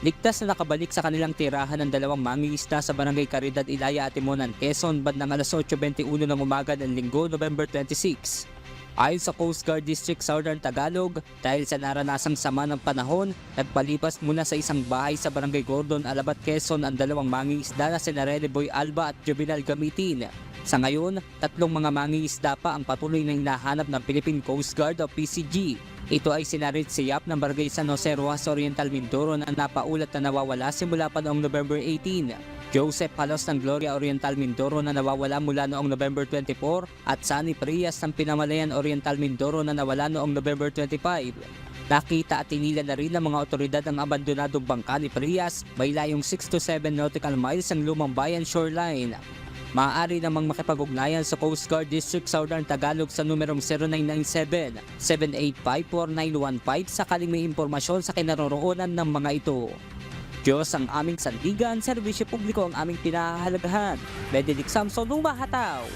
Ligtas na nakabalik sa kanilang tirahan ng dalawang mangingisda sa Barangay Caridad, Ilaya, Atimonan, Quezon bandang alas 8:21 ng umaga ng Linggo, November 26. Ayon sa Coast Guard District Southern Tagalog, dahil sa naranasang sama ng panahon, nagpalipas muna sa isang bahay sa Barangay Gordon, Alabat, Quezon ang dalawang mangingisda na sina Rene Boy Alba at Juvenal Gamitin. Sa ngayon, 3 mga mangingisda pa ang patuloy na hinahanap ng Philippine Coast Guard o PCG. Ito ay sina Ritz Siap ng Barangay San Jose, Rojas Oriental, Mindoro na napaulat na nawawala simula pa noong November 18. Joseph Palos ng Gloria Oriental, Mindoro na nawawala mula noong November 24 at Sunny Prias ng Pinamalayan Oriental, Mindoro na nawala noong November 25. Nakita at tinila na rin ng mga otoridad ang abandonadong bangka ni Prias may layong 6 to 7 nautical miles ang lumang bayan shoreline. Maaari namang makipag-ugnayan sa Coast Guard District Southern Tagalog sa numerong 0997-785-4915 sakaling may impormasyon sa kinaroroonan ng mga ito. Diyos ang aming sandigan, serbisyo publiko ang aming pinahahalagahan. Benedict Samson, Lumahataw!